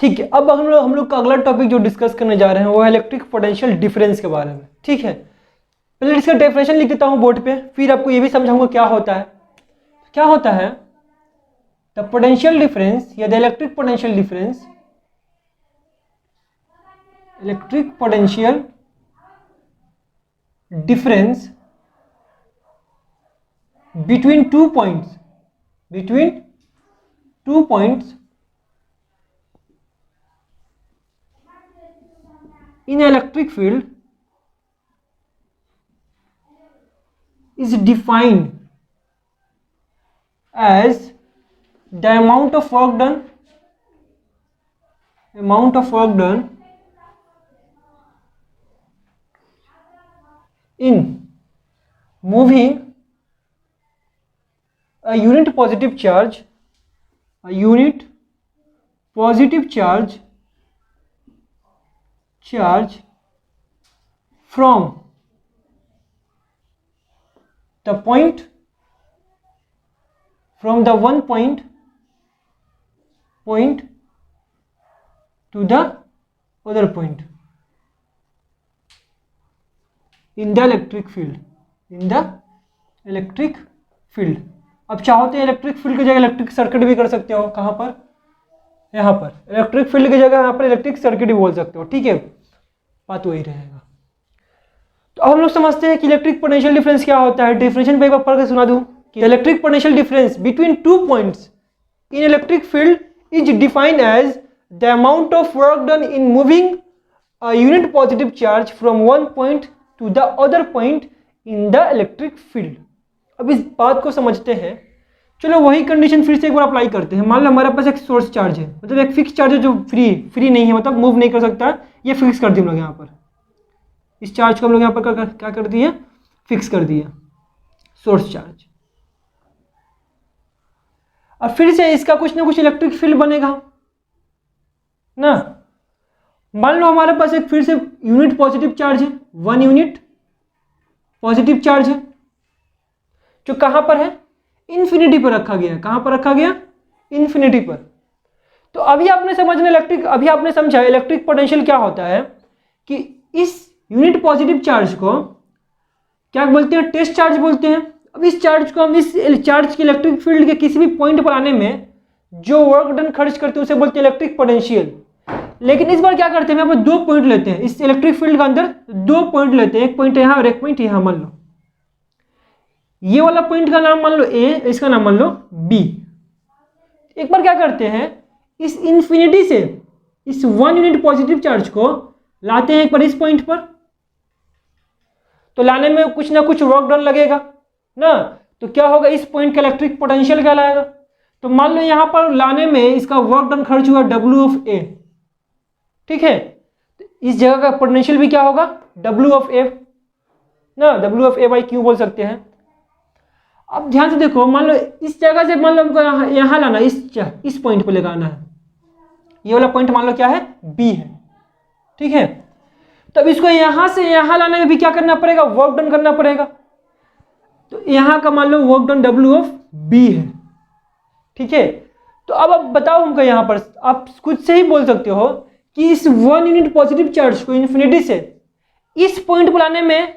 ठीक है, अब हम लोग का अगला टॉपिक जो डिस्कस करने जा रहे हैं वो है इलेक्ट्रिक पोटेंशियल डिफरेंस के बारे में। ठीक है, पहले इसका डेफिनेशन लिख देता हूँ बोर्ड पे, फिर आपको ये भी समझाऊंगा क्या होता है। क्या होता है? द पोटेंशियल डिफरेंस या the electric potential difference, electric potential difference between 2 points, in an electric field is defined as the amount of work done in moving a unit positive charge from the one point to the other point in the electric field। अब चाहो तो electric field की जगह electric circuit भी कर सकते हो। कहाँ पर? यहाँ पर। इलेक्ट्रिक फील्ड की जगह यहाँ पर इलेक्ट्रिक सर्किट भी बोल सकते हो। ठीक है, बात वही रहेगा। तो अब हम लोग समझते हैं कि इलेक्ट्रिक पोटेंशियल डिफरेंस क्या होता है। डेफिनेशन पे एक बार पढ़ के सुना दूं कि electric potential difference between 2 points in electric field is defined as the amount of work done in moving a unit positive charge from one point to the other point in the electric field. अब इस बात को समझते हैं। चलो वही condition फिर से एक बार अप्लाई करते हैं। मान लो हमारे पास एक सोर्स चार्ज है, मतलब एक फिक्स चार्ज है जो फ्री नहीं है, मतलब मूव नहीं कर सकता। ये फिक्स कर दिया हम लोग यहाँ पर, इस चार्ज को हम लोग यहाँ पर क्या कर दिए? फिक्स कर दिया, सोर्स चार्ज। अब फिर से इसका कुछ ना कुछ इलेक्ट्रिक फील्ड बनेगा ना। मान लो हमारे पास एक फिर से यूनिट पॉजिटिव चार्ज है, 1 यूनिट पॉजिटिव चार्ज है जो कहाँ पर है? इन्फिनिटी पर रखा गया। कहाँ पर रखा गया? इन्फिनिटी पर। तो अभी आपने समझा इलेक्ट्रिक पोटेंशियल क्या होता है कि इस यूनिट पॉजिटिव चार्ज को क्या बोलते हैं? टेस्ट चार्ज बोलते हैं। अब इस चार्ज को हम इस चार्ज की इलेक्ट्रिक फील्ड के किसी भी पॉइंट पर आने में जो वर्क डन खर्च करते हैं उसे बोलते हैं इलेक्ट्रिक पोटेंशियल। लेकिन इस बार क्या करते हैं, हम यहाँ पर 2 पॉइंट लेते हैं। इस इलेक्ट्रिक फील्ड के अंदर 2 पॉइंट लेते हैं, एक पॉइंट यहाँ और एक पॉइंट यहाँ। मान लो ये वाला पॉइंट का नाम मान लो A, इसका नाम मान लो B। एक बार क्या करते हैं, इस इन्फिनिटी से इस 1 यूनिट पॉजिटिव चार्ज को लाते हैं एक बार इस पॉइंट पर। तो लाने में कुछ ना कुछ वर्क डन लगेगा ना, तो क्या होगा? इस पॉइंट का इलेक्ट्रिक पोटेंशियल कहलाएगा। तो मान लो यहाँ पर लाने में इसका वर्क डन खर्च हुआ W ऑफ A। ठीक है, तो इस जगह का पोटेंशियल भी क्या होगा? W ऑफ A ना, W of A by Q बोल सकते हैं। अब ध्यान से देखो, मान लो इस जगह से मान लो हमको यहाँ लाना, इस पॉइंट पे लगाना है। ये वाला पॉइंट मान लो क्या है? B है। ठीक है, तब इसको यहाँ से यहाँ लाने में भी क्या करना पड़ेगा? वर्क डन करना पड़ेगा। तो यहाँ का मान लो work done W of B है। ठीक है, तो अब बताओ हमको, यहाँ पर आप खुद से ही बोल सकते हो कि इस 1 यूनिट पॉजिटिव चार्ज को इन्फिनिटी से इस पॉइंट पर लाने में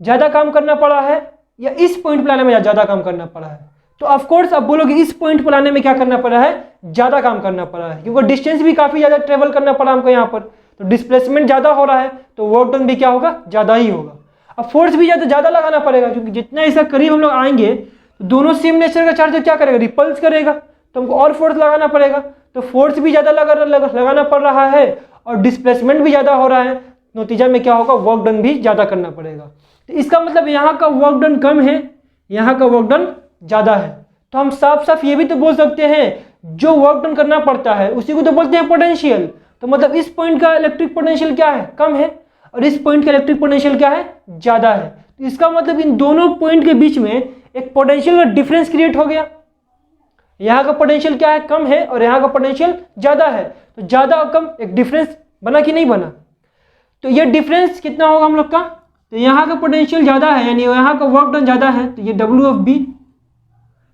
ज़्यादा काम करना पड़ा है या इस पॉइंट पर लाने में ज़्यादा काम करना पड़ा है? तो ऑफ कोर्स आप बोलोगे इस पॉइंट पर लाने में क्या करना पड़ा है? ज़्यादा काम करना पड़ा है, क्योंकि डिस्टेंस भी काफ़ी ज़्यादा ट्रेवल करना पड़ा हमको यहाँ पर। तो डिस्प्लेसमेंट ज़्यादा हो रहा है, तो वर्क डन भी क्या होगा? ज़्यादा ही होगा। अब फोर्स भी ज़्यादा लगाना पड़ेगा, क्योंकि जितना इसका करीब हम लोग आएंगे तो दोनों सेम नेचर का चार्ज क्या करेगा? रिपल्स करेगा, तो हमको और फोर्स लगाना पड़ेगा। तो फोर्स भी ज़्यादा लगाना पड़ रहा है और डिस्प्लेसमेंट भी ज़्यादा हो रहा है। नतीजा में क्या होगा? वर्क डन भी ज़्यादा करना पड़ेगा। तो इसका मतलब यहाँ का वर्क डन कम है, यहाँ का वर्क डन ज़्यादा है। तो हम साफ साफ ये भी तो बोल सकते हैं जो वर्क डन करना पड़ता है उसी को तो बोलते हैं पोटेंशियल। तो मतलब इस पॉइंट का इलेक्ट्रिक पोटेंशियल क्या है? कम है, और इस पॉइंट का इलेक्ट्रिक पोटेंशियल क्या है? ज़्यादा है। तो इसका मतलब इन दोनों पॉइंट के बीच में एक पोटेंशियल का डिफरेंस क्रिएट हो गया। यहाँ का पोटेंशियल क्या है? कम है, और यहाँ का पोटेंशियल ज़्यादा है। तो ज़्यादा और कम एक डिफरेंस बना कि नहीं बना? तो ये डिफरेंस कितना होगा हम लोग का? तो यहाँ का पोटेंशियल ज़्यादा है, यानी यहाँ का वर्क डन ज़्यादा है, तो ये W ऑफ B,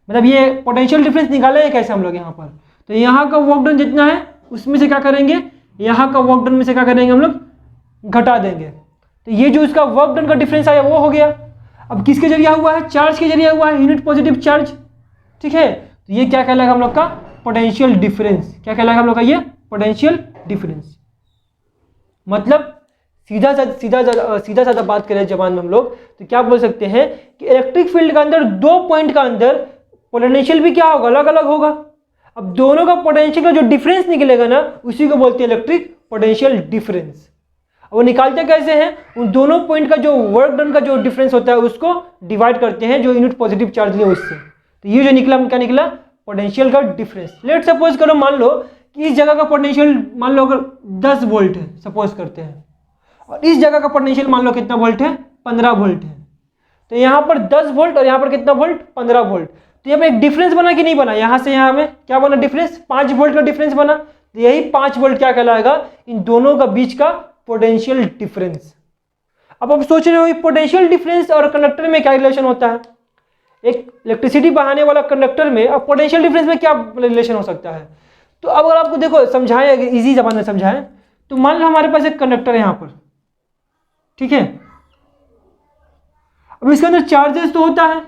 मतलब ये पोटेंशियल डिफरेंस निकाले हैं कैसे हम लोग यहाँ पर? तो यहाँ का वर्क डन जितना है उसमें से क्या करेंगे, यहाँ का वर्क डन में से क्या करेंगे हम लोग, घटा देंगे। तो ये जो इसका वर्क डन का डिफरेंस आया वो हो गया। अब किसके जरिए हुआ है, चार्ज के जरिए हुआ है, यूनिट पॉजिटिव चार्ज, ठीक है। तो ये क्या कहलाएगा हम लोग का, पोटेंशियल डिफरेंस। क्या कहलाएगा हम लोग का, ये पोटेंशियल डिफरेंस। मतलब सीधा साधा बात करें जबान में हम लोग तो क्या बोल सकते हैं कि इलेक्ट्रिक फील्ड के अंदर दो पॉइंट का अंदर पोटेंशियल भी क्या होगा, अलग अलग होगा। अब दोनों का पोटेंशियल का जो डिफरेंस निकलेगा ना, उसी को बोलते हैं इलेक्ट्रिक पोटेंशियल डिफरेंस। वो निकालते कैसे हैं, उन दोनों पॉइंट का जो वर्क डन का जो डिफरेंस होता है उसको डिवाइड करते हैं जो यूनिट पॉजिटिव चार्ज लिया उससे। तो ये जो निकला क्या निकला, पोटेंशियल का डिफरेंस। लेट सपोज करो, मान लो कि इस जगह का पोटेंशियल मान लो अगर 10 वोल्ट है, सपोज करते हैं, और इस जगह का पोटेंशियल मान लो कितना वोल्ट है, 15 वोल्ट है। तो यहाँ पर 10 वोल्ट और यहाँ पर कितना वोल्ट, 15 वोल्ट। तो यहाँ पर एक डिफरेंस बना कि नहीं बना, यहाँ से यहाँ में क्या बना डिफरेंस, 5 वोल्ट का डिफरेंस बना। तो यही 5 वोल्ट क्या कहलाएगा, इन दोनों का बीच का पोटेंशियल डिफरेंस। अब आप सोच रहे हो पोटेंशियल डिफरेंस और कंडक्टर में क्या रिलेशन होता है, एक इलेक्ट्रिसिटी बहाने वाला कंडक्टर में और पोटेंशियल डिफरेंस में क्या रिलेशन हो सकता है। तो अब अगर आपको देखो समझाएं, इजी जबान में समझाएं, तो मान लो हमारे पास एक कंडक्टर है यहाँ पर, ठीक है। अब इसके अंदर चार्जेस तो होता है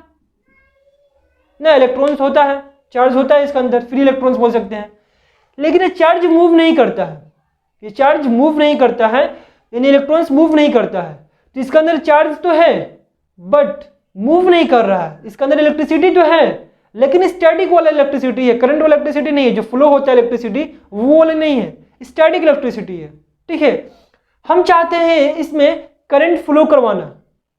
ना, इलेक्ट्रॉन्स होता है, चार्ज होता है इसके अंदर, फ्री इलेक्ट्रॉन्स बोल सकते हैं। लेकिन ये चार्ज मूव नहीं करता है, ये चार्ज मूव नहीं करता है, यानी इलेक्ट्रॉन्स मूव नहीं करता है। तो इसके अंदर चार्ज तो है बट मूव नहीं कर रहा है। इसके अंदर इलेक्ट्रिसिटी तो है लेकिन स्टैटिक वाला इलेक्ट्रिसिटी है, करंट वाला इलेक्ट्रिसिटी नहीं है। जो फ्लो होता है इलेक्ट्रिसिटी वो वाला नहीं है, स्टैटिक इलेक्ट्रिसिटी है, ठीक है। हम चाहते हैं इसमें करंट फ्लो करवाना,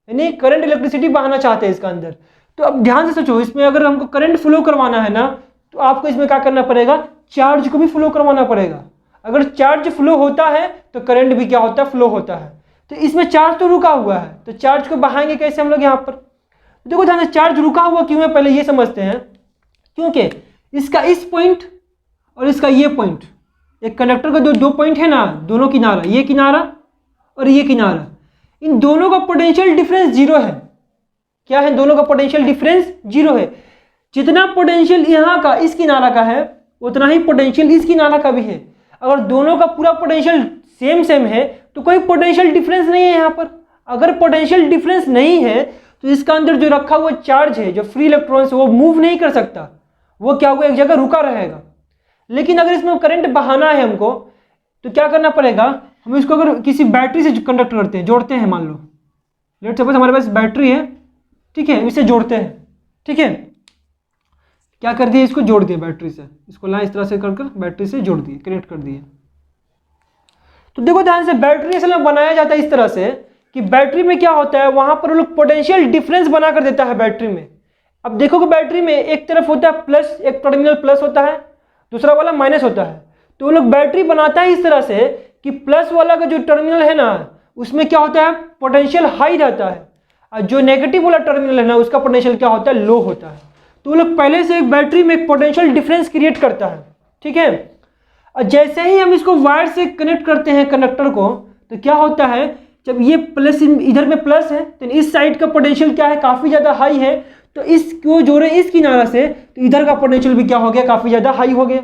यानी करंट इलेक्ट्रिसिटी बहाना चाहते हैं इसका अंदर। तो अब ध्यान से सोचो, इसमें अगर हमको करंट फ्लो करवाना है ना, तो आपको इसमें क्या करना पड़ेगा, चार्ज को भी फ्लो करवाना पड़ेगा। अगर चार्ज फ्लो होता है तो करंट भी क्या होता है, फ्लो होता है। तो इसमें चार्ज तो रुका हुआ है, तो चार्ज को बहाएंगे कैसे हम लोग यहाँ पर। देखो ध्यान से, चार्ज रुका हुआ क्यों है पहले ये समझते हैं। क्योंकि इसका इस पॉइंट और इसका ये पॉइंट, एक कंडक्टर का जो दो पॉइंट है ना, दोनों किनारा, ये किनारा और ये किनारा, इन दोनों का पोटेंशियल डिफरेंस जीरो है। क्या है, दोनों का पोटेंशियल डिफरेंस जीरो है। जितना पोटेंशियल यहाँ का इस किनारा का है उतना ही पोटेंशियल इस किनारा का भी है। अगर दोनों का पूरा पोटेंशियल सेम है तो कोई पोटेंशियल डिफरेंस नहीं है यहाँ पर। अगर पोटेंशियल डिफरेंस नहीं है तो इसका अंदर जो रखा हुआ चार्ज है, जो फ्री इलेक्ट्रॉन्स, वो मूव नहीं कर सकता, वो क्या होगा, एक जगह रुका रहेगा। लेकिन अगर इसमें करंट बहाना है हमको, तो क्या करना पड़ेगा, हम इसको अगर किसी बैटरी से कंडक्ट करते हैं, जोड़ते हैं, मान लो लेट सपोज हमारे पास बैटरी है, ठीक है, इसे जोड़ते हैं, ठीक है। क्या कर दिया, इसको जोड़ दिया बैटरी से, इसको लाइन इस तरह से कर बैटरी से जोड़ दिए, कनेक्ट कर दिए। तो देखो ध्यान से, बैटरी असल में बनाया जाता है इस तरह से कि बैटरी में क्या होता है, वहां पर वो लोग पोटेंशियल डिफरेंस बना कर देता है बैटरी में। अब देखो कि बैटरी में एक तरफ होता है प्लस, एक टर्मिनल प्लस होता है, दूसरा वाला माइनस होता है। तो वो लोग बैटरी बनाता है इस तरह से कि प्लस वाला का जो टर्मिनल है ना, उसमें क्या होता है, पोटेंशियल हाई रहता है, और जो नेगेटिव वाला टर्मिनल है ना, उसका पोटेंशियल क्या होता है, लो होता है। तो वो लोग पहले से एक बैटरी में एक पोटेंशियल डिफरेंस क्रिएट करता है, ठीक है। और जैसे ही हम इसको वायर से कनेक्ट करते हैं कंडक्टर को, तो क्या होता है, जब ये प्लस इधर में प्लस है तो इस साइड का पोटेंशियल क्या है, काफ़ी ज़्यादा हाई है। तो इसको जोड़े इस किनारा से, तो इधर का पोटेंशियल भी क्या हो गया, काफ़ी ज़्यादा हाई हो गया।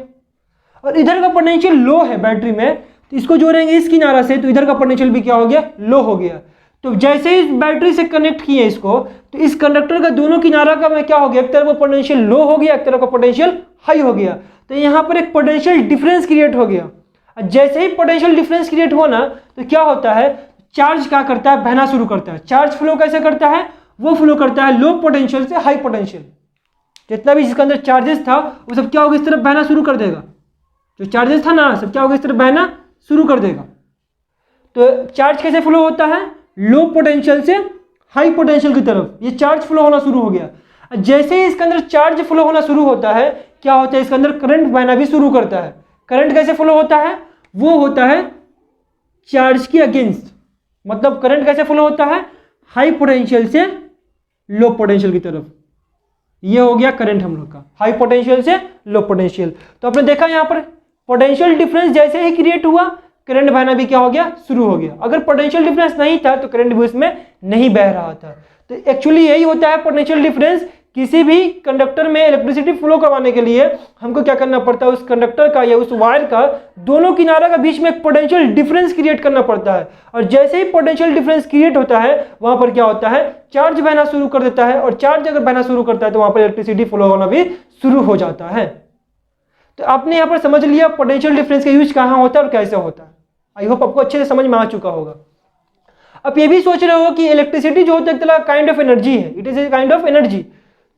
और इधर का पोटेंशियल लो है बैटरी में, तो इसको जोड़ेंगे इस किनारा से, तो इधर का पोटेंशियल भी क्या हो गया, लो हो गया। तो जैसे ही इस बैटरी से कनेक्ट किए इसको, तो इस कंडक्टर का दोनों किनारा का में क्या हो गया, एक तरफ का पोटेंशियल लो हो गया, एक तरफ का पोटेंशियल हाई हो गया। तो यहाँ पर एक पोटेंशियल डिफरेंस क्रिएट हो गया। जैसे ही पोटेंशियल डिफरेंस क्रिएट हुआ ना, तो क्या होता है, चार्ज क्या करता है, बहना शुरू करता है। चार्ज फ्लो कैसे करता है, वो फ्लो करता है लो पोटेंशियल से हाई पोटेंशियल। जितना भी जिसके अंदर चार्जेस था वो सब क्या होगा, इस तरफ बहना शुरू कर देगा। जो चार्जेस था ना, सब क्या होगा, इस तरफ बहना शुरू कर देगा। तो चार्ज कैसे फ्लो होता है, लो पोटेंशियल से हाई पोटेंशियल की तरफ ये चार्ज फ्लो होना शुरू हो गया। जैसे ही इसके अंदर चार्ज फ्लो होना शुरू होता है, क्या होता है, इसके अंदर करंट बहना भी शुरू करता है। करंट कैसे फ्लो होता है, वो होता है चार्ज की अगेंस्ट। मतलब करंट कैसे फ्लो होता है, हाई पोटेंशियल से लो पोटेंशियल की तरफ। ये हो गया करंट हम लोग का, हाई पोटेंशियल से लो पोटेंशियल। तो आपने देखा यहाँ पर पोटेंशियल डिफरेंस जैसे ही क्रिएट हुआ, करंट बहना भी क्या हो गया, शुरू हो गया। अगर पोटेंशियल डिफरेंस नहीं था तो करंट भी उसमें नहीं बह रहा था। तो एक्चुअली यही होता है पोटेंशियल डिफरेंस, किसी भी कंडक्टर में इलेक्ट्रिसिटी फ्लो करवाने के लिए हमको क्या करना पड़ता है, उस कंडक्टर का या उस वायर का दोनों किनारों के बीच में एक पोटेंशियल डिफरेंस क्रिएट करना पड़ता है। और जैसे ही पोटेंशियल डिफरेंस क्रिएट होता है वहां पर क्या होता है, चार्ज बहना शुरू कर देता है, और चार्ज अगर बहना शुरू करता है तो वहां पर इलेक्ट्रिसिटी फ्लो होना भी शुरू हो जाता है। तो आपने यहाँ पर समझ लिया पोटेंशियल डिफरेंस का यूज कहाँ होता है और कैसे होता है। आई होप आपको अच्छे से समझ में आ चुका होगा। अब ये भी सोच रहे हो कि इलेक्ट्रिसिटी जो होता है एक तरह काइंड ऑफ एनर्जी है, it is a kind of energy.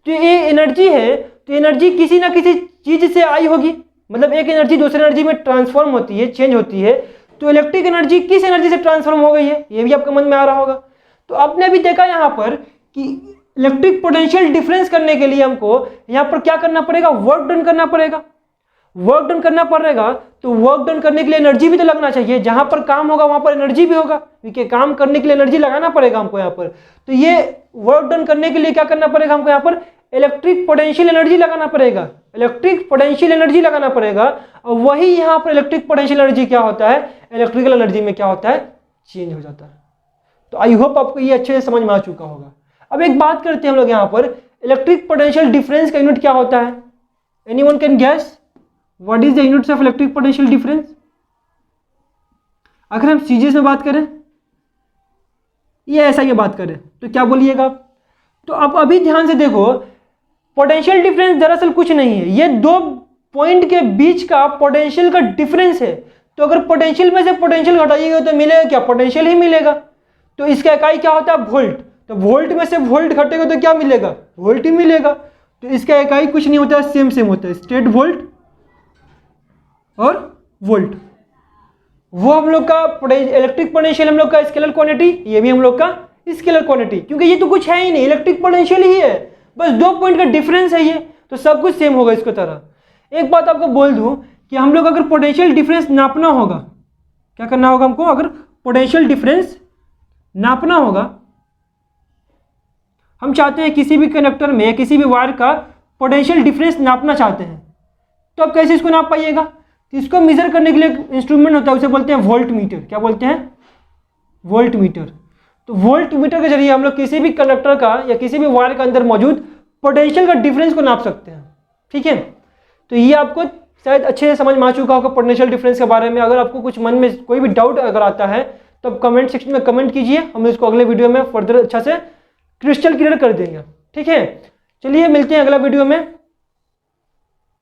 तो ये एनर्जी है, तो एनर्जी किसी ना किसी चीज से आई होगी, मतलब एक एनर्जी दूसरी एनर्जी में ट्रांसफॉर्म होती है, चेंज होती है। तो इलेक्ट्रिक एनर्जी किस एनर्जी से ट्रांसफॉर्म हो गई है, ये भी आपके मन में आ रहा होगा। तो आपने अभी देखा यहाँ पर कि इलेक्ट्रिक पोटेंशियल डिफरेंस करने के लिए हमको यहाँ पर क्या करना पड़ेगा, वर्क डन करना पड़ेगा। वर्क डन करना पड़ेगा तो वर्क डन करने के लिए एनर्जी भी तो लगना चाहिए, जहां पर काम होगा वहां पर एनर्जी भी होगा, क्योंकि काम करने के लिए एनर्जी लगाना पड़ेगा हमको यहाँ पर। तो ये वर्क डन करने के लिए क्या करना पड़ेगा हमको, यहाँ पर इलेक्ट्रिक पोटेंशियल एनर्जी लगाना पड़ेगा, इलेक्ट्रिक पोटेंशियल एनर्जी लगाना पड़ेगा। और वही यहाँ पर इलेक्ट्रिक पोटेंशियल एनर्जी क्या होता है, इलेक्ट्रिकल एनर्जी में क्या होता है, चेंज हो जाता है। तो आई होप आपको ये अच्छे से समझ में आ चुका होगा। अब एक बात करते हैं हम लोग यहाँ पर, इलेक्ट्रिक पोटेंशियल डिफरेंस का यूनिट क्या होता है, anyone can guess what is the units of electric potential difference. अगर हम सीजीएस में बात करें या एसआई में बात करें तो क्या बोलिएगा आप। तो आप अभी ध्यान से देखो, पोटेंशियल डिफरेंस दरअसल कुछ नहीं है, ये दो पॉइंट के बीच का पोटेंशियल का डिफरेंस है। तो अगर पोटेंशियल में से पोटेंशियल घटाइएगा तो मिलेगा क्या, पोटेंशियल ही मिलेगा। तो इसका इकाई क्या होता है, वोल्ट। तो वोल्ट में से वोल्ट घटेगा तो क्या मिलेगा, वोल्ट ही मिलेगा। तो इसका इकाई कुछ नहीं होता है, सेम सेम होता है, स्टेट वोल्ट और वोल्ट। वो हम लोग का इलेक्ट्रिक पोटेंशियल हम लोग का स्केलर क्वांटिटी, ये भी हम लोग का स्केलर क्वांटिटी, क्योंकि ये तो कुछ है ही नहीं, इलेक्ट्रिक पोटेंशियल ही है, बस दो पॉइंट का डिफरेंस है ये, तो सब कुछ सेम होगा इसको तरह। एक बात आपको बोल दूं कि हम लोग अगर पोटेंशियल डिफरेंस नापना होगा, क्या करना होगा हमको, अगर पोटेंशियल डिफरेंस नापना होगा, हम चाहते हैं किसी भी कंडक्टर में किसी भी वायर का पोटेंशियल डिफरेंस नापना चाहते हैं, तो अब कैसे इसको नाप पाइएगा। तो इसको मेजर करने के लिए इंस्ट्रूमेंट होता है, उसे बोलते हैं वोल्ट मीटर। क्या बोलते हैं, वोल्ट मीटर। तो वोल्ट मीटर के जरिए हम लोग किसी भी कंडक्टर का या किसी भी वायर के अंदर मौजूद पोटेंशियल का डिफरेंस को नाप सकते हैं। ठीक है, तो ये आपको शायद अच्छे से समझ में आ चुका होगा पोटेंशियल डिफरेंस के बारे में। अगर आपको कुछ मन में कोई भी डाउट अगर आता है तो आप कमेंट सेक्शन में कमेंट कीजिए, हम इसको अगले वीडियो में फर्दर अच्छा से क्रिस्टल क्लियर कर देंगे। ठीक है, चलिए मिलते हैं अगला वीडियो में।